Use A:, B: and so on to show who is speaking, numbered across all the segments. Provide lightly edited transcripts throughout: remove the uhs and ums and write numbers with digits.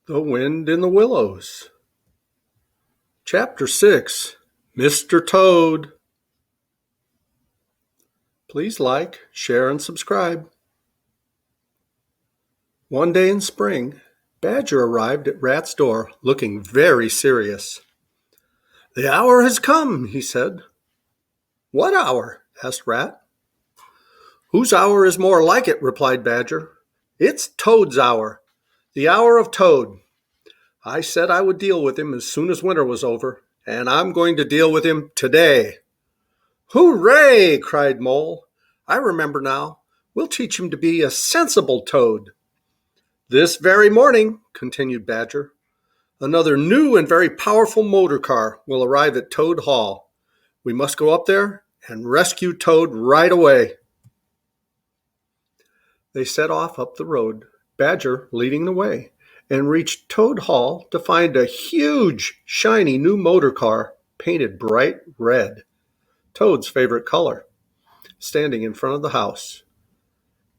A: The Wind in the Willows. Chapter 6, Mr. Toad. Please like, share, and subscribe. One day in spring, Badger arrived at Rat's door looking very serious. "The hour has come," he said. "What hour?" asked Rat. "Whose hour is more like it?" replied Badger. "It's Toad's hour, the hour of Toad. I said I would deal with him as soon as winter was over, and I'm going to deal with him today." "Hooray!" cried Mole. "I remember now. We'll teach him to be a sensible Toad." "This very morning," continued Badger, "another new and very powerful motor car will arrive at Toad Hall. We must go up there and rescue Toad right away." They set off up the road, Badger leading the way, and reached Toad Hall to find a huge, shiny new motor car painted bright red, Toad's favorite color, standing in front of the house.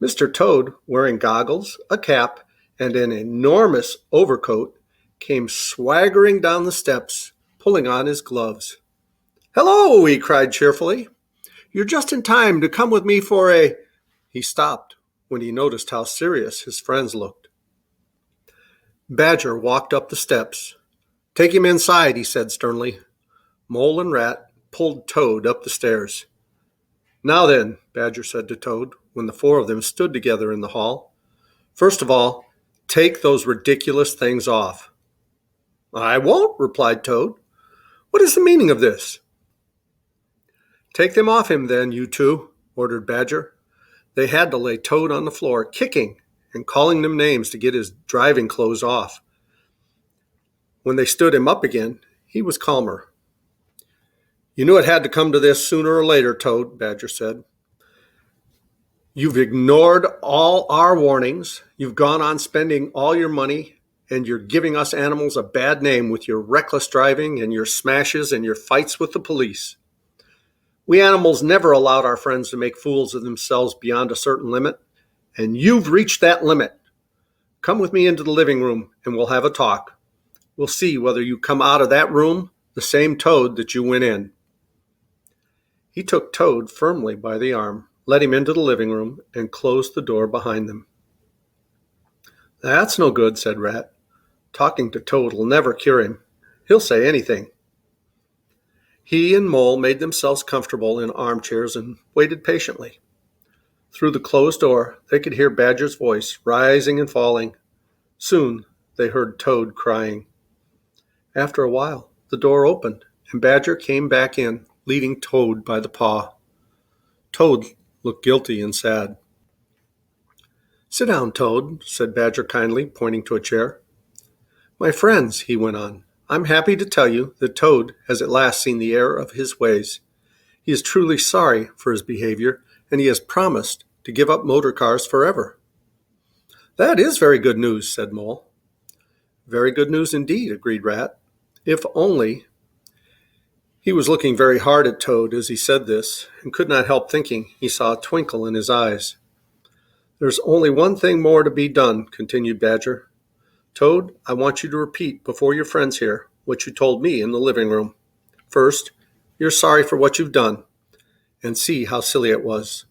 A: Mr. Toad, wearing goggles, a cap, and an enormous overcoat, came swaggering down the steps, pulling on his gloves. "Hello!" he cried cheerfully. "You're just in time to come with me for a—" He stopped when he noticed how serious his friends looked. Badger walked up the steps. "Take him inside," he said sternly. Mole and Rat pulled Toad up the stairs. "Now then," Badger said to Toad, when the four of them stood together in the hall. "First of all, take those ridiculous things off." "I won't," replied Toad. "What is the meaning of this?" "Take them off him then, you two," ordered Badger. They had to lay Toad on the floor, kicking and calling them names to get his driving clothes off. When they stood him up again, he was calmer. "You knew it had to come to this sooner or later, Toad," Badger said. "You've ignored all our warnings, you've gone on spending all your money, and you're giving us animals a bad name with your reckless driving and your smashes and your fights with the police. We animals never allowed our friends to make fools of themselves beyond a certain limit, and you've reached that limit. Come with me into the living room and we'll have a talk. We'll see whether you come out of that room the same Toad that you went in." He took Toad firmly by the arm, led him into the living room, and closed the door behind them. "That's no good," said Rat. "Talking to Toad will never cure him. He'll say anything." He and Mole made themselves comfortable in armchairs and waited patiently. Through the closed door, they could hear Badger's voice rising and falling. Soon they heard Toad crying. After a while, the door opened, and Badger came back in, leading Toad by the paw. Toad looked guilty and sad. "Sit down, Toad," said Badger kindly, pointing to a chair. "My friends," he went on, "I'm happy to tell you that Toad has at last seen the error of his ways. He is truly sorry for his behavior, and he has promised to give up motor cars forever." "That is very good news," said Mole. "Very good news indeed," agreed Rat. "If only—" He was looking very hard at Toad as he said this, and could not help thinking he saw a twinkle in his eyes. "There's only one thing more to be done," continued Badger. "Toad, I want you to repeat before your friends here what you told me in the living room. First, you're sorry for what you've done, and see how silly it was."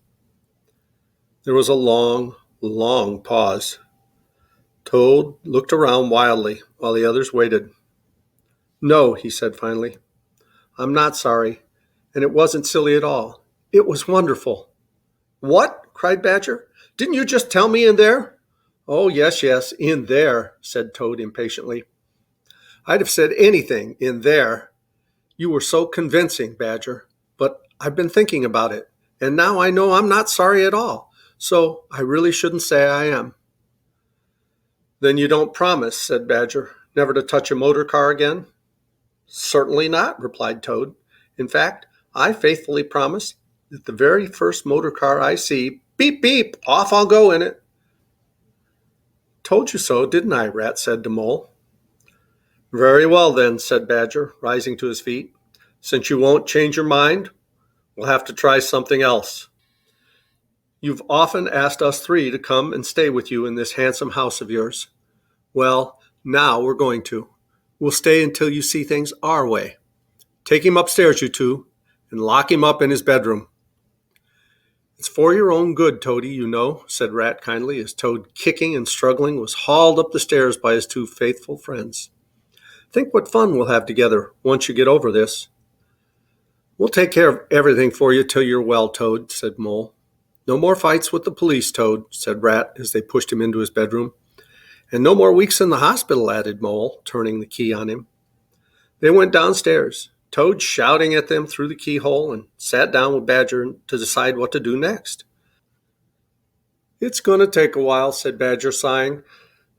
A: There was a long, long pause. Toad looked around wildly while the others waited. "No," he said finally. "I'm not sorry, and it wasn't silly at all. It was wonderful." "What?" cried Badger. "Didn't you just tell me in there?" "Oh, yes, in there," said Toad impatiently. "I'd have said anything in there. You were so convincing, Badger. But I've been thinking about it, and now I know I'm not sorry at all, so I really shouldn't say I am." "Then you don't promise," said Badger, "never to touch a motor car again?" "Certainly not," replied Toad. "In fact, I faithfully promise that the very first motor car I see, beep, beep, off I'll go in it." "Told you so, didn't I?" Rat said to Mole. "Very well then," said Badger, rising to his feet. "Since you won't change your mind, we'll have to try something else. You've often asked us three to come and stay with you in this handsome house of yours. Well, Now we're going to. We'll stay until you see things our way. Take him upstairs, you two, and lock him up in his bedroom." "It's for your own good, Toady, you know," said Rat kindly, as Toad, kicking and struggling, was hauled up the stairs by his two faithful friends. "Think what fun we'll have together once you get over this." "We'll take care of everything for you till you're well, Toad," said Mole. "No more fights with the police, Toad," said Rat, as they pushed him into his bedroom. "And no more weeks in the hospital," added Mole, turning the key on him. They went downstairs, Toad shouting at them through the keyhole, and sat down with Badger to decide what to do next. "It's going to take a while," said Badger, sighing.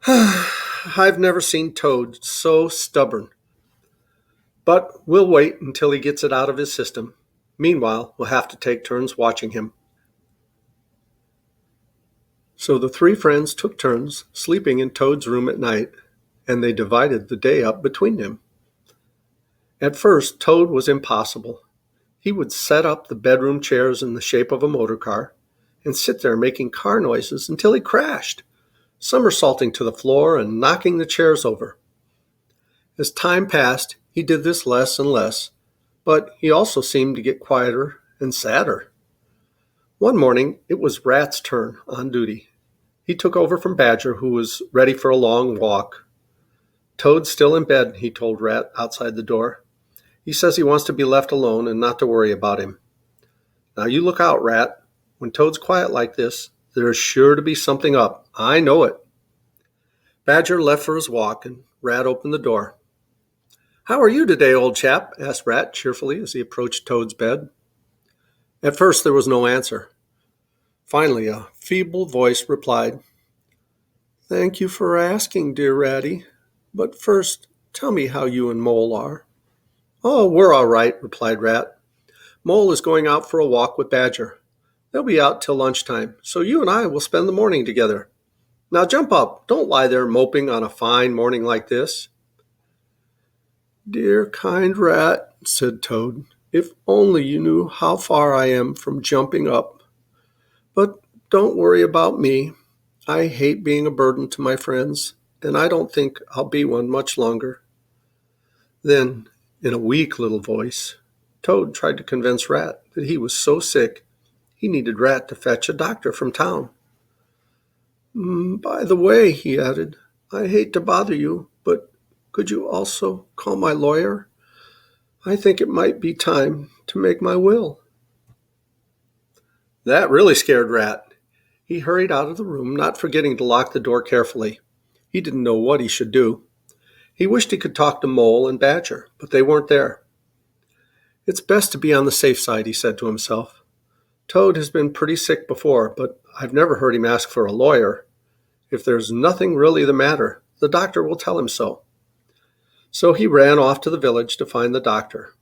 A: "I've never seen Toad so stubborn. But we'll wait until he gets it out of his system. Meanwhile, we'll have to take turns watching him." So the three friends took turns sleeping in Toad's room at night, and they divided the day up between them. At first, Toad was impossible. He would set up the bedroom chairs in the shape of a motor car and sit there making car noises until he crashed, somersaulting to the floor and knocking the chairs over. As time passed, he did this less and less, but he also seemed to get quieter and sadder. One morning, it was Rat's turn on duty. He took over from Badger, who was ready for a long walk. "Toad's still in bed," he told Rat outside the door. "He says he wants to be left alone and not to worry about him. Now you look out, Rat. When Toad's quiet like this, there's sure to be something up. I know it." Badger left for his walk, and Rat opened the door. "How are you today, old chap?" asked Rat cheerfully as he approached Toad's bed. At first there was no answer. Finally, a feeble voice replied, "Thank you for asking, dear Ratty. But first, tell me how you and Mole are." "Oh, we're all right," replied Rat. "Mole is going out for a walk with Badger. They'll be out till lunchtime, so you and I will spend the morning together. Now jump up. Don't lie there moping on a fine morning like this." "Dear kind Rat," said Toad, "if only you knew how far I am from jumping up. But don't worry about me. I hate being a burden to my friends, and I don't think I'll be one much longer." Then, in a weak little voice, Toad tried to convince Rat that he was so sick he needed Rat to fetch a doctor from town. "By the way," he added, "I hate to bother you, but could you also call my lawyer? I think it might be time to make my will." That really scared Rat. He hurried out of the room, not forgetting to lock the door carefully. He didn't know what he should do. He wished he could talk to Mole and Badger, but they weren't there. "It's best to be on the safe side," he said to himself. "Toad has been pretty sick before, but I've never heard him ask for a lawyer. If there's nothing really the matter, the doctor will tell him so." So he ran off to the village to find the doctor.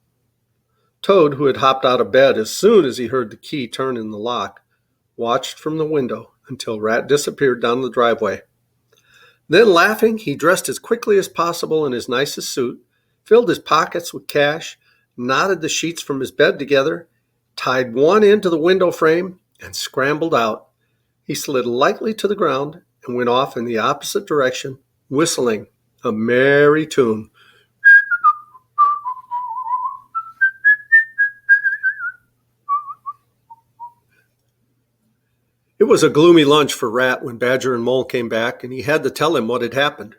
A: Toad, who had hopped out of bed as soon as he heard the key turn in the lock, watched from the window until Rat disappeared down the driveway. Then, laughing, he dressed as quickly as possible in his nicest suit, filled his pockets with cash, knotted the sheets from his bed together, tied one end to the window frame, and scrambled out. He slid lightly to the ground and went off in the opposite direction, whistling a merry tune. It was a gloomy lunch for Rat when Badger and Mole came back, and he had to tell him what had happened.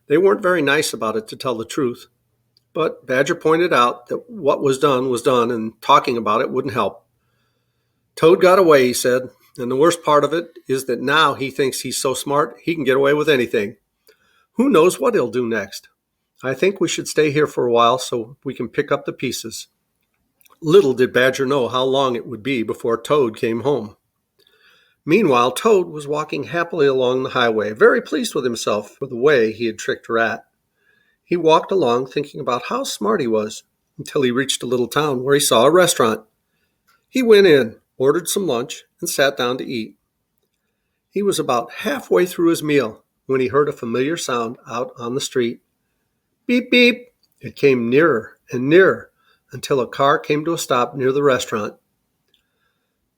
A: They weren't very nice about it, to tell the truth, but Badger pointed out that what was done, and talking about it wouldn't help. "Toad got away," he said, "and the worst part of it is that now he thinks he's so smart he can get away with anything. Who knows what he'll do next? I think we should stay here for a while so we can pick up the pieces." Little did Badger know how long it would be before Toad came home. Meanwhile, Toad was walking happily along the highway, very pleased with himself for the way he had tricked Rat. He walked along thinking about how smart he was until he reached a little town where he saw a restaurant. He went in, ordered some lunch, and sat down to eat. He was about halfway through his meal when he heard a familiar sound out on the street. Beep, beep! It came nearer and nearer until a car came to a stop near the restaurant.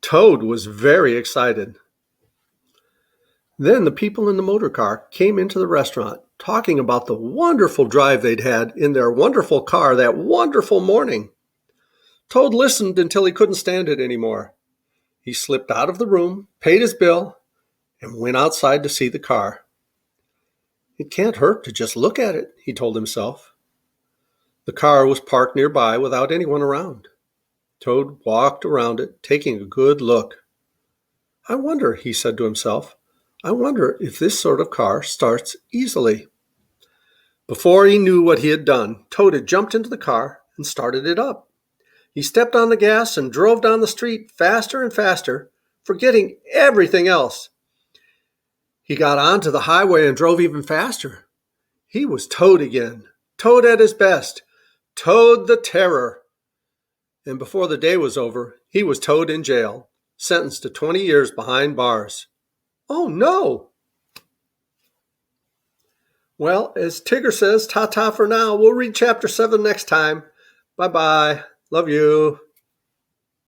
A: Toad was very excited. Then the people in the motor car came into the restaurant, talking about the wonderful drive they'd had in their wonderful car that wonderful morning. Toad listened until he couldn't stand it anymore. He slipped out of the room, paid his bill, and went outside to see the car. It can't hurt to just look at it, he told himself. The car was parked nearby without anyone around. Toad walked around it, taking a good look. I wonder, he said to himself, I wonder if this sort of car starts easily. Before he knew what he had done, Toad had jumped into the car and started it up. He stepped on the gas and drove down the street faster and faster, forgetting everything else. He got onto the highway and drove even faster. He was Toad again, Toad at his best, Toad the Terror. And before the day was over, he was Toad in jail, sentenced to 20 years behind bars. Oh no! Well, as Tigger says, ta-ta for now. We'll read chapter 7 next time. Bye-bye. Love you.